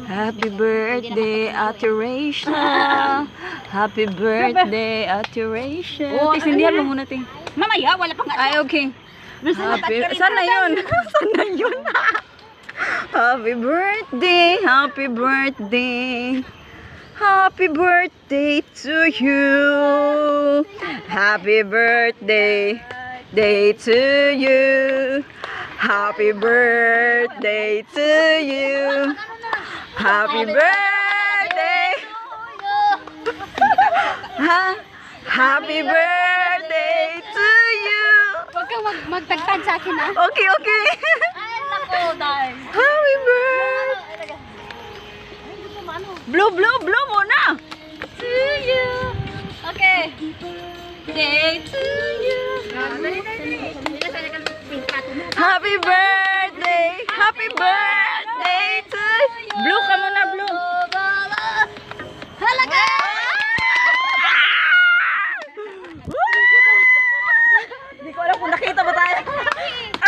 Happy birthday, Ate Rachel. Happy birthday, Ate Rachel. Tisindihan mo muna, ting. Mamaya, wala pang Ay, okay. Sana yun. Sana yun. Happy birthday, happy birthday. Happy birthday to you. Happy birthday to you. Happy birthday to you. Happy birthday. Happy birthday to you. Huwag kang magtagtad sa akin, ha? Okay, okay. Ay, nako, dahil. Happy birthday. Blow muna. To you. Okay. Day to you. Happy birthday. Happy birthday.